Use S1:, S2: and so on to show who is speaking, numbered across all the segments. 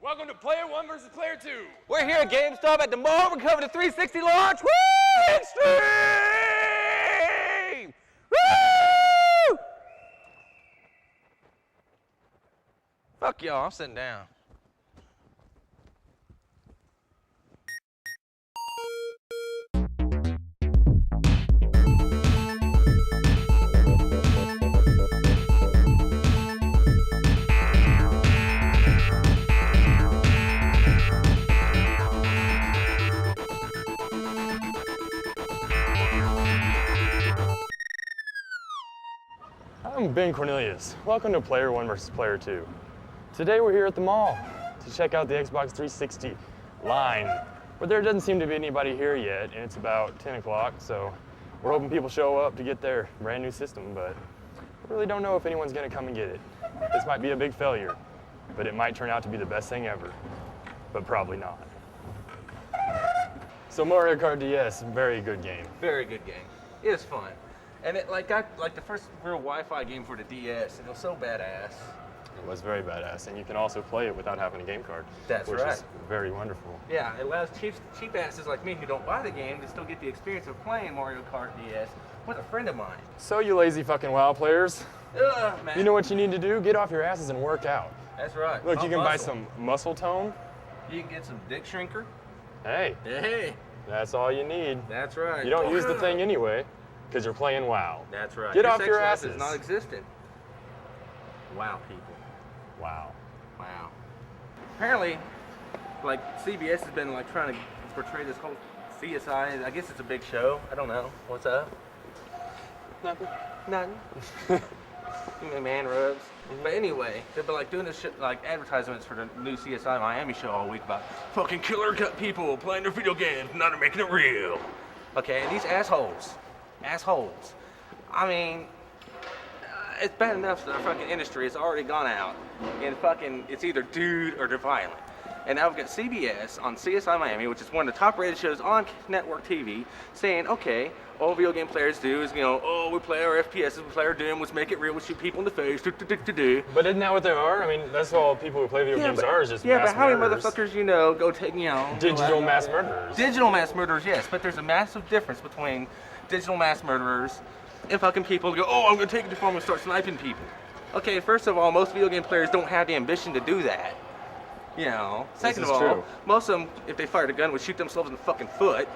S1: Welcome to Player 1 versus Player 2.
S2: We're here at GameStop at the mall. We're covering the 360 launch. Woo! Extreme! Woo! Fuck y'all, I'm sitting down.
S3: I'm Ben Cornelius. Welcome to Player 1 versus Player 2. Today we're here at the mall to check out the Xbox 360 line, but there doesn't seem to be anybody here yet, and it's about 10 o'clock, so we're hoping people show up to get their brand new system, but we really don't know if anyone's gonna come and get it. This might be a big failure, but it might turn out to be the best thing ever, but probably not. So Mario Kart DS, very good game.
S2: Very good game. It was fun. And it got the first real Wi-Fi game for the DS, and it was so badass.
S3: It was very badass, and you can also play it without having a game card.
S2: That's
S3: which
S2: right.
S3: is very wonderful.
S2: Yeah, it allows cheap asses like me who don't buy the game to still get the experience of playing Mario Kart DS with a friend of mine.
S3: So you lazy fucking WoW players,
S2: Ugh, man.
S3: you know what you need to do? Get off your asses and work out.
S2: That's right.
S3: Look, you can buy
S2: Muscle.
S3: some muscle tone.
S2: You can get some dick shrinker.
S3: Hey,
S2: Hey,
S3: that's all you need.
S2: that's right.
S3: You don't use the thing anyway, because you're playing WoW.
S2: That's right.
S3: Get off
S2: sex
S3: your
S2: life
S3: asses.
S2: is non-existent. Wow, people.
S3: Wow.
S2: Wow. Apparently, like CBS has been like trying to portray this whole CSI. I guess it's a big show. I don't know. What's up?
S3: Nothing.
S2: Nothing. Man rubs. But anyway, they've been like doing this shit, like advertisements for the new CSI Miami show all week about fucking killer cut people playing their video games, not making it real. Okay, and these assholes. I mean, it's bad enough that our fucking industry has already gone out and fucking, it's either dude or they're violent. And now we've got CBS on CSI Miami, which is one of the top rated shows on network TV, saying, okay, all video game players do is, you know, oh, we play our FPSs, we play our Doom, let's make it real, we shoot people in the face, do.
S3: But isn't that what they are? I mean, that's all people who play video games are, is just
S2: yeah,
S3: mass
S2: but how many
S3: murderers.
S2: motherfuckers, you know, go take, you know...
S3: Digital mass murderers.
S2: Digital mass murderers, yes, but there's a massive difference between digital mass murderers and fucking people who go, oh, I'm gonna take it to farm and start sniping people. Okay, first of all, most video game players don't have the ambition to do that. You know, second of all,
S3: true.
S2: most of them, if they fired a gun, would shoot themselves in the fucking foot.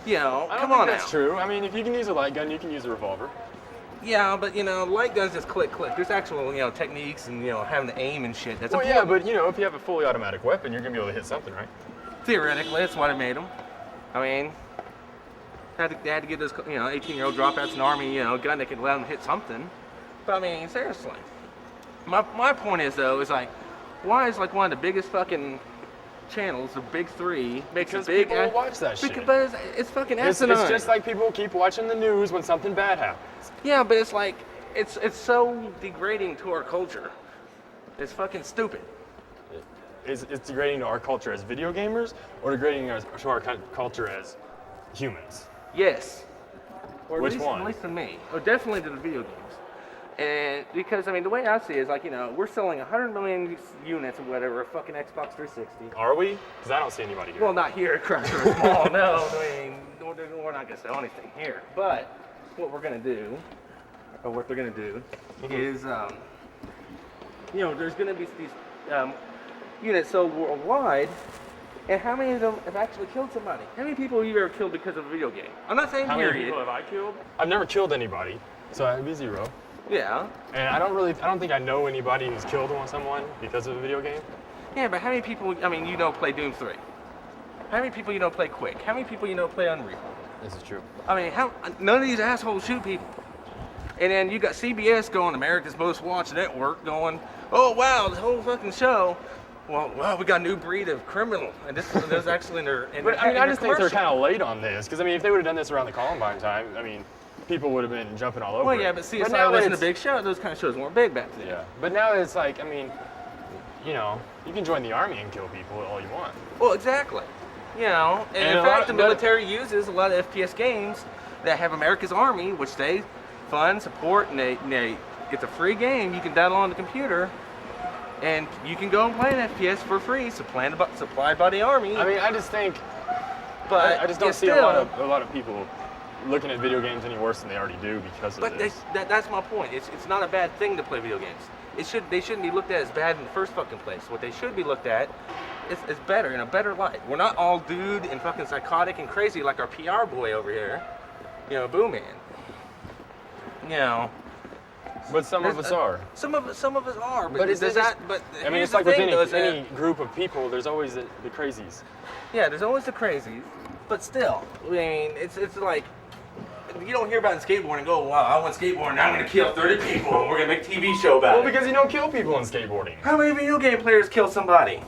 S2: You know,
S3: I don't
S2: come
S3: think
S2: on
S3: that's
S2: now.
S3: true. I mean, if you can use a light gun, you can use a revolver.
S2: Yeah, but you know, light guns just click. There's actual, you know, techniques and, you know, having to aim and shit. That's
S3: Well, yeah,
S2: important.
S3: but you know, if you have a fully automatic weapon, you're gonna be able to hit something, right?
S2: Theoretically, that's why they made them. I mean, they had to give those, you know, 18-year-old dropouts in the army, you know, a gun that could let them hit something. But I mean, seriously. My point is though, is like, why is like one of the biggest fucking channels, the big three, makes
S3: Because
S2: a big
S3: people will watch that shit.
S2: But it's fucking
S3: It's
S2: asinine.
S3: just like people keep watching the news when something bad happens.
S2: Yeah, but it's like, it's so degrading to our culture. It's fucking stupid.
S3: It's degrading to our culture as video gamers, or degrading to our culture as humans?
S2: Yes. Or
S3: Which
S2: at least,
S3: one?
S2: At least to me. Or definitely to the video games. And because, I mean, the way I see it is like, you know, we're selling 100 million units of whatever, a fucking Xbox 360.
S3: Are we? Because I don't see anybody here.
S2: Well, not here at Crossroads Mall, no. I mean, we're not going to sell anything here. But what we're going to do, or what they're going to do, is, you know, there's going to be these units sold worldwide. And how many of them have actually killed somebody? How many people have you ever killed because of a video game? I'm not saying
S3: How many
S2: period.
S3: people have I killed? I've never killed anybody, so I'd be 0.
S2: Yeah.
S3: And I don't think I know anybody who's killed someone because of a video game.
S2: Yeah, but how many people, I mean, you know play Doom 3? How many people you know play Quake? How many people you know play Unreal?
S3: This is true.
S2: I mean, none of these assholes shoot people. And then you got CBS going, America's Most Watched Network, going, oh wow, the whole fucking show. Well, we got a new breed of criminal, and this is actually in their.
S3: But I mean, I just think they're kind of late on this, because I mean, if they would have done this around the Columbine time, I mean, people would have been jumping all over.
S2: Well, yeah,
S3: it.
S2: but CSI
S3: now
S2: wasn't a
S3: it's-
S2: big show. Those kind of shows weren't big back then.
S3: Yeah, but now it's like, I mean, you know, you can join the army and kill people all you want.
S2: Well, exactly. You know, and
S3: And
S2: in
S3: a lot-
S2: fact, the military uses a lot of FPS games that have America's Army, which they fund, support, and it's a free game. You can download on the computer. And you can go and play an FPS for free, supplied by the Army.
S3: I mean, I just think,
S2: but
S3: I just don't
S2: it's
S3: see
S2: still,
S3: a lot of people looking at video games any worse than they already do because of
S2: But
S3: this.
S2: that's my point. It's not a bad thing to play video games. They shouldn't be looked at as bad in the first fucking place. What they should be looked at is better, in a better light. We're not all dude and fucking psychotic and crazy like our PR boy over here, you know, Boo Man. You know.
S3: But some of us are.
S2: Some of us are. But
S3: But
S2: does that? But
S3: I mean,
S2: here's
S3: it's
S2: the
S3: like with
S2: thing, though, is
S3: any
S2: that-
S3: group of people, there's always the crazies.
S2: Yeah, there's always the crazies, but still, I mean, it's like you don't hear about skateboarding and go, wow, I went skateboarding, now I'm gonna kill 30 people, and we're gonna make a TV show about
S3: Well,
S2: it.
S3: because you don't kill people in skateboarding.
S2: How many video game players kill somebody?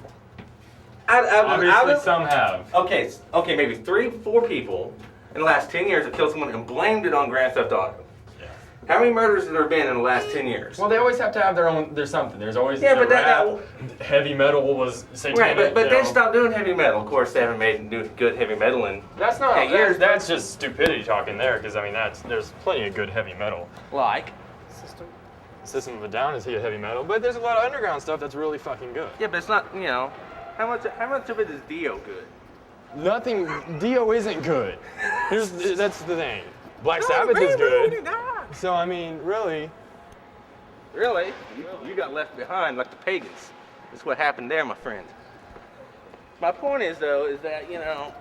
S3: Obviously, some have.
S2: Okay, maybe 3-4 people in the last 10 years have killed someone and blamed it on Grand Theft Auto.
S3: Yeah.
S2: How many murders have there been in the last 10 years?
S3: Well, they always have to have their own. There's something. There's always
S2: Yeah, but
S3: rap,
S2: that-
S3: heavy metal was satanic.
S2: Right, but
S3: you
S2: they
S3: know.
S2: stopped doing heavy metal. Of course, they haven't made good heavy metal in
S3: That's not.
S2: 10 years.
S3: That's just stupidity talking there, because I mean there's plenty of good heavy metal.
S2: Like.
S3: System of a Down is heavy metal, but there's a lot of underground stuff that's really fucking good.
S2: Yeah, but it's not, you know, how much of it is Dio good?
S3: Nothing. Dio isn't good. That's the thing. Black Sabbath is good. So I mean, really.
S2: Really? You got left behind like the pagans. That's what happened there, my friend. My point is, though, is that, you know,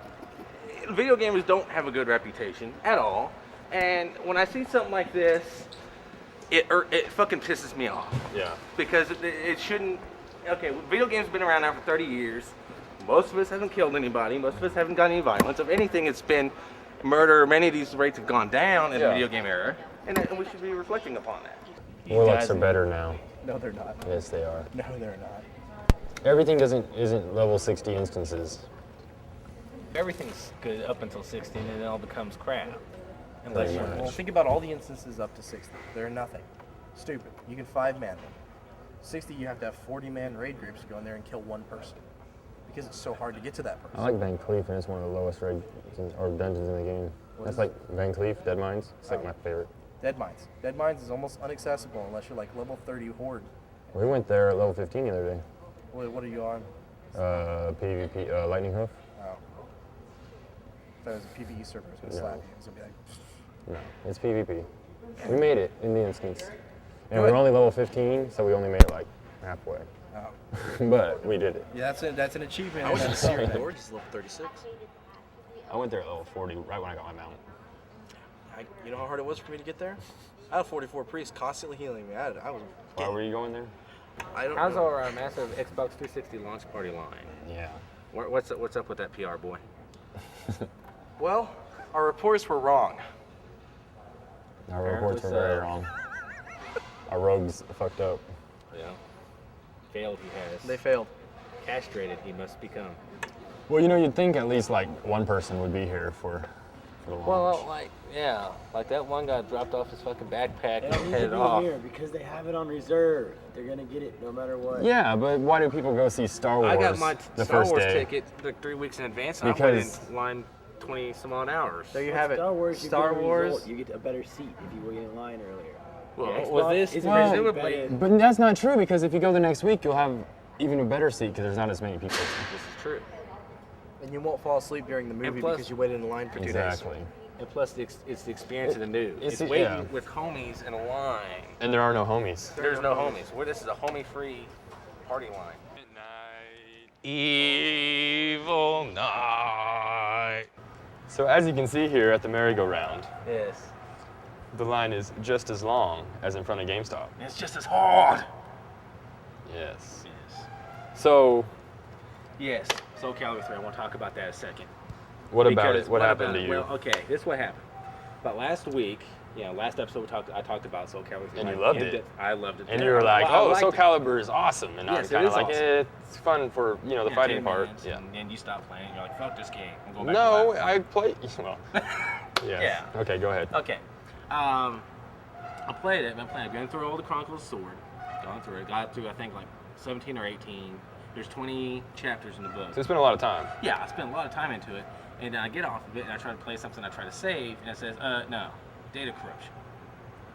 S2: video gamers don't have a good reputation at all. And when I see something like this, it fucking pisses me off.
S3: Yeah.
S2: Because it shouldn't. Okay, video games have been around now for 30 years. Most of us haven't killed anybody. Most of us haven't got any violence. If anything, it's been murder. Many of these rates have gone down in the video game era. And we should be reflecting upon that.
S3: Warlocks are better now.
S4: No, they're not.
S3: Yes, they are.
S4: No, they're not.
S3: Everything isn't level 60 instances.
S5: Everything's good up until 60, and then it all becomes crap. Unless
S3: Pretty
S5: you're
S3: much.
S4: Well, think about all the instances up to 60. They're nothing. Stupid. You can 5-man them. 60, you have to have 40-man raid groups to go in there and kill one person. Because it's so hard to get to that person.
S3: I like Van Cleef, and it's one of the lowest raids or dungeons in the game. That's like Van Cleef, Dead Mines. It's like my favorite.
S4: Dead Mines. Dead Mines is almost inaccessible unless you're like level 30 Horde.
S3: We went there at level 15 the other day.
S4: What are you on?
S3: PvP, Lightning Hoof.
S4: Oh. If that was a PvE server, I was going to
S3: No.
S4: slap you. It's going to be like,
S3: No, it's PvP. We made it in the instance. And we were only level 15, so we only made it like halfway.
S4: oh.
S3: But we did it.
S4: Yeah, that's an achievement.
S6: I was in
S4: That's
S6: Sierra
S4: something.
S6: Gorge, is level 36.
S3: I went there at level 40 right when I got my mount.
S6: You know how hard it was for me to get there? I had 44 priests constantly healing me. I was.
S3: Why were you going there?
S6: I don't
S2: How's
S6: know.
S2: our massive Xbox 360 launch party line?
S3: Yeah.
S2: What's up with that PR boy?
S6: Well, our reports were wrong.
S3: Our reports were
S2: Apparently
S3: very
S2: so.
S3: wrong. Our rogues fucked up.
S2: Yeah. Failed he has.
S6: They failed.
S2: Castrated he must become.
S3: Well, you know, you'd think at least like one person would be here for the launch.
S2: Well, like that one guy dropped off his fucking backpack
S7: They
S2: and
S7: don't need to
S2: headed
S7: be
S2: off.
S7: here because they have it on reserve. They're gonna get it no matter what.
S3: Yeah, but why do people go see Star Wars
S2: I got my
S3: the
S2: Star
S3: first
S2: Wars
S3: day?
S2: ticket like 3 weeks in advance, and I
S3: Because-
S2: waited in line 20 some odd hours.
S6: There you have it.
S7: Star Wars, you
S6: Star
S7: get a
S6: Wars.
S7: result, you get a better seat if you were in line earlier.
S2: Well,
S7: The
S2: was
S7: Xbox
S2: this
S7: isn't
S3: Well,
S2: presumably?
S7: better.
S3: But that's not true because if you go the next week, you'll have even a better seat because there's not as many people.
S2: This is true.
S4: And you won't fall asleep during the movie
S2: plus-
S4: because you waited in line for 2 days.
S3: Exactly.
S2: And plus, it's the experience of the new.
S3: It's-
S2: It's waiting
S3: yeah.
S2: with homies in a line.
S3: And there are no homies.
S2: There's no homies. This is a homie-free party line.
S3: Evil night. So as you can see here at the merry-go-round,
S2: Yes.
S3: the line is just as long as in front of GameStop.
S2: It's just as hard.
S3: Yes. So
S2: Yes. So Calorie 3, I want to talk about that a second.
S3: what about
S2: Because
S3: it? What happened
S2: about
S3: to
S2: it?
S3: you?
S2: Well, okay, this is what happened. But last week, last episode I talked about Soul Calibur 3.
S3: And you
S2: like,
S3: loved
S2: in
S3: it.
S2: depth. I loved it.
S3: And you were like,
S2: Well, I
S3: oh,
S2: liked
S3: Soul
S2: it.
S3: Calibur is awesome. And I
S2: Yes,
S3: was
S2: it
S3: kind of
S2: is
S3: like,
S2: awesome.
S3: it's fun for, the
S2: Yeah,
S3: fighting
S2: 10
S3: part.
S2: minutes,
S3: Yeah.
S2: And then you stop playing. You're like, fuck this game. I'm going back
S3: No,
S2: to that.
S3: I play. Well, yes.
S2: Yeah.
S3: Okay, go ahead.
S2: Okay. I played it. I've been going through all the Chronicles of Sword. Gone through it. Got through, I think, like 17 or 18. There's 20 chapters in the book.
S3: So it's been a lot of time.
S2: Yeah, I spent a lot of time into it. And then I get off of it and I try to play something I try to save. And it says, no, data corruption.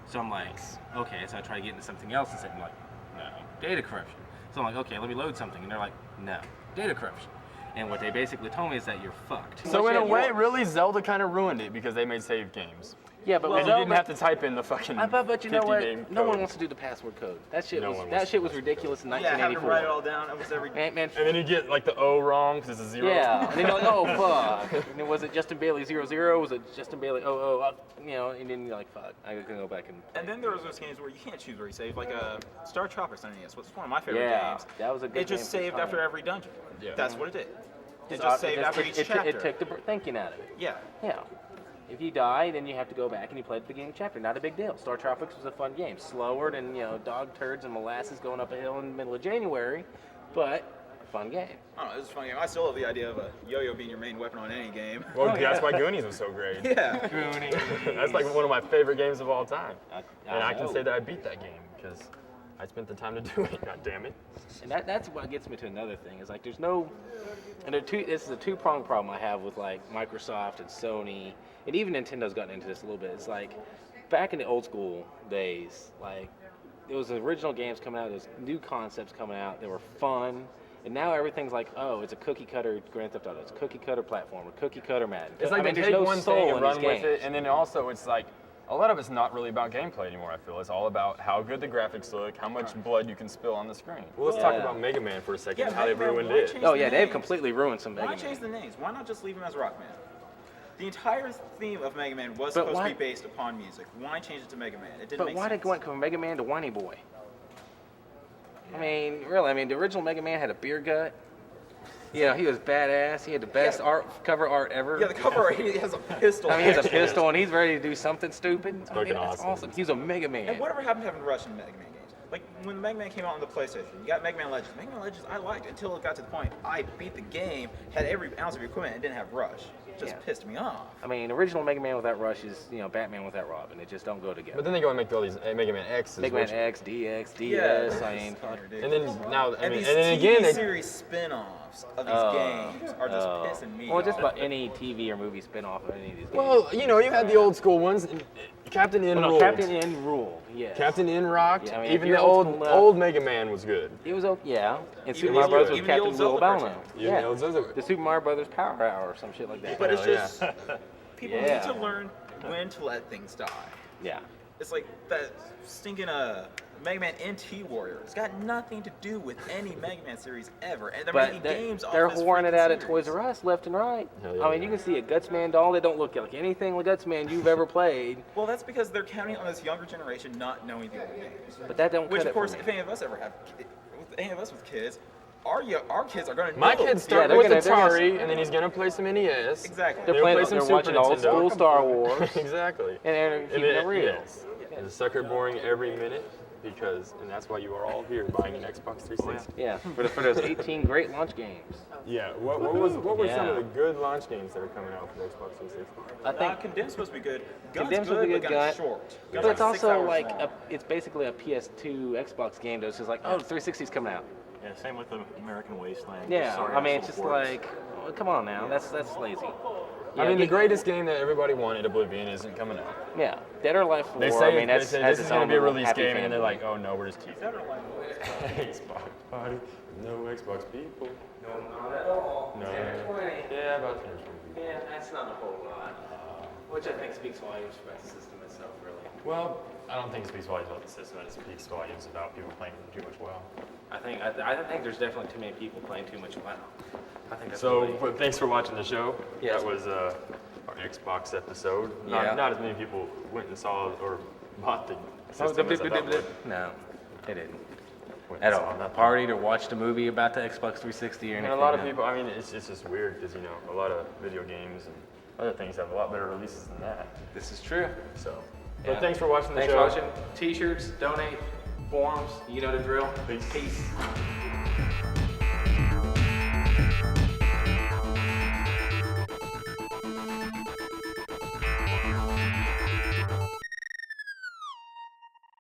S2: So I'm like, okay. So I try to get into something else and say, I'm like, no, data corruption. So I'm like, okay, let me load something. And they're like, no, data corruption. And what they basically told me is that you're fucked.
S3: So in
S2: Yeah,
S3: a way, really, Zelda kind of ruined it because they made save games.
S2: Yeah, but
S3: And you didn't have to type in the fucking
S2: but you know
S3: 50
S2: what?
S3: name
S2: No one
S3: code.
S2: wants to do the password code. That shit
S3: No
S2: was
S3: one
S2: that
S3: wants
S2: shit
S3: to
S2: was
S3: do
S2: ridiculous in
S8: Yeah, having to write it
S2: 1984.
S8: all down almost every.
S2: Man,
S3: And then you get like the O wrong because it's a 0.
S2: yeah, and then you're like, oh fuck. And then was it Justin Bailey 00? Was it Justin Bailey 00? You know, and then you're like, fuck. I can go back and.
S8: And then there was those games where you can't choose where you save, like Star Tropics on NES, which is one of my favorite
S2: Yeah,
S8: games.
S2: that was a good
S8: It just
S2: game for
S8: saved
S2: the
S8: after
S2: time.
S8: every dungeon.
S3: Yeah.
S8: That's what it did. It just saved after each chapter.
S2: It took the thinking out of it.
S8: Yeah.
S2: Yeah. If you die, then you have to go back and you play the beginning chapter. Not a big deal. Star Tropics was a fun game. Slower than, dog turds and molasses going up a hill in the middle of January, but a fun game.
S8: I don't know, it was a fun game. I still love the idea of a yo-yo being your main weapon on any game.
S3: Well, that's why Goonies was so great.
S8: Yeah.
S3: That's like one of my favorite games of all time. And I can
S2: know.
S3: say that I beat that game because I spent the time to do it. God damn it.
S2: And that's what gets me to another thing. Is like there's no, and this is a two-pronged problem I have with like Microsoft and Sony, and even Nintendo's gotten into this a little bit. It's like back in the old school days, like there was original games coming out, there's new concepts coming out that were fun, and now everything's like, oh, it's a cookie cutter Grand Theft Auto, it's a cookie cutter platformer, cookie cutter Madden.
S3: It's like
S2: I mean,
S3: they
S2: there's
S3: take
S2: no
S3: one
S2: soul
S3: thing and
S2: in
S3: run
S2: these
S3: with it,
S2: games.
S3: and then also it's like a lot of it's not really about gameplay anymore. I feel it's all about how good the graphics look, how much blood you can spill on the screen. Well, let's talk
S2: Yeah.
S3: about Mega Man for a second,
S8: Yeah,
S3: how they
S8: Mega Man,
S3: ruined
S8: why
S3: it.
S8: change
S2: Oh
S8: the
S2: yeah, they've
S8: names?
S2: completely ruined some Mega
S8: Why
S2: Man.
S8: change the names? Why not just leave him as Rockman? The entire theme of Mega Man was
S2: But
S8: supposed
S2: why-
S8: to be based upon music. Why change it to Mega Man? It didn't
S2: But
S8: make
S2: why
S8: sense.
S2: did it go from Mega Man to Whiny Boy? I mean, really, the original Mega Man had a beer gut. Yeah, he was badass. He had the best cover art ever.
S8: Yeah, the cover art, he has a pistol.
S2: I mean, he has a pistol and he's ready to do something stupid. I
S3: fucking
S2: mean, that's
S3: awesome.
S2: He's a Mega Man.
S8: And whatever happened to having Rush in Mega Man games? Like, when Mega Man came out on the PlayStation, you got Mega Man Legends. Mega Man Legends I liked until it got to the point I beat the game, had every ounce of equipment, and didn't have Rush. It just
S2: Yeah.
S8: pissed me off.
S2: I mean, original Mega Man without Rush is, Batman without Robin. It just don't go together.
S3: But then they go and make all these Mega Man X's.
S2: Mega Man
S3: which-
S2: X, DX, DS.
S8: Yeah,
S2: I mean,
S8: it's kinda
S3: and
S8: ridiculous.
S3: then now,
S8: And these
S3: and then
S8: TV
S3: again, they,
S8: series spin-offs of these games are just pissing me
S2: well,
S8: off.
S2: just about any TV or movie spin-off of any of these games.
S3: well, you had the old school ones. Captain N
S2: Well, no,
S3: ruled.
S2: Captain N ruled. Yes.
S3: Captain N rocked.
S2: Yeah, I mean, if
S3: Even
S2: you're
S3: the
S2: old
S3: old
S2: school
S3: old Mega Man was good.
S2: It was okay, yeah. And Super
S8: Even
S2: Mario
S8: the
S2: Brothers
S8: old-
S2: was
S8: even the
S2: Captain
S8: old Zelda
S2: Will
S8: version.
S2: Balno.
S3: Even the old Zelda-
S2: The Super Mario Brothers Power Hour or some shit like that.
S8: But it's
S3: Hell yeah.
S8: just, people
S2: Yeah.
S8: need to learn when to let things die.
S2: Yeah.
S8: It's like that stinking Mega Man NT Warrior. It's got nothing to do with any Mega Man series ever, and they're
S2: But
S8: making games off
S2: they're
S8: this
S2: whoring it
S8: freaking
S2: out at
S8: series.
S2: Toys R Us left and right.
S3: Hell
S2: I mean,
S3: yeah.
S2: you can see a Gutsman doll that don't look like anything like Gutsman you've ever played.
S8: Well, that's because they're counting on this younger generation not knowing the old games.
S2: But that don't
S8: Which,
S2: cut
S8: of course,
S2: it
S8: if
S2: for me.
S8: any of us ever have, any of us with kids, our kids are going to know.
S3: My kids start
S2: they're
S3: with
S2: gonna- they're gonna-
S3: Atari, and then he's gonna play some NES.
S8: Exactly.
S2: They're
S3: They'll
S2: playing.
S3: play some
S2: They're
S3: Super
S2: watching old
S3: Nintendo.
S2: school Star Wars,
S3: Exactly.
S2: and they're keeping it real.
S3: Yes. And the sucker boring every minute and that's why you are all here buying an Xbox 360.
S2: Yeah, for those 18 great launch games.
S3: Yeah. What were some
S2: Yeah.
S3: of the good launch games that are coming out for the Xbox 360?
S2: I think
S8: Condemned supposed to be good. Gun's
S2: Condemned
S8: good,
S2: supposed to be
S8: but
S2: good,
S8: Gun's
S2: Gun.
S8: short.
S2: But
S8: Gun's
S2: it's
S8: like 6
S2: also
S8: hours
S2: like
S8: long.
S2: it's basically a PS2 Xbox game. Though it's just like, oh, the 360's coming out.
S9: Yeah, same with the American Wasteland.
S2: Yeah,
S9: Sorry,
S2: I mean,
S9: I'm
S2: it's
S9: so
S2: just
S9: bored.
S2: like, oh, come on now, that's lazy.
S3: I
S2: Yeah,
S3: mean, the
S2: it-
S3: greatest game that everybody wanted, Oblivion, isn't coming out.
S2: Yeah, Dead or Alive 4.
S3: They
S2: I
S3: say,
S2: mean, that's
S3: this
S2: has
S3: is
S2: its
S3: going to
S2: own
S3: be a
S2: little
S3: release
S2: happy
S3: game, and they're
S2: family.
S3: like, oh no, we're just teasing. Xbox party, no Xbox people. No. Yeah, about 10 or 20 people.
S2: Yeah, that's not a whole lot. Which I think speaks volumes about the system itself, really.
S3: Well, I don't think it speaks volumes about the system. It speaks volumes about people playing too much WoW.
S2: I think there's definitely too many people playing too much WoW. I think that's
S3: So,
S2: really-
S3: but thanks for watching the show.
S2: Yes.
S3: That was our Xbox episode.
S2: Yeah.
S3: Not as many people went and saw or bought the
S2: Oh,
S3: system as I thought would.
S2: No, they didn't.
S3: Went
S2: At
S3: and saw
S2: all.
S3: nothing.
S2: Partied or watched a movie about the Xbox 360 or
S3: And
S2: anything.
S3: a lot of
S2: no.
S3: people, I mean, it's just weird because, a lot of video games and other things have a lot better releases than that.
S2: This is true.
S3: So,
S2: Yeah.
S3: but thanks for watching the
S2: Thanks
S3: show.
S2: for watching. T-shirts, donate, forums, you know the drill. Peace.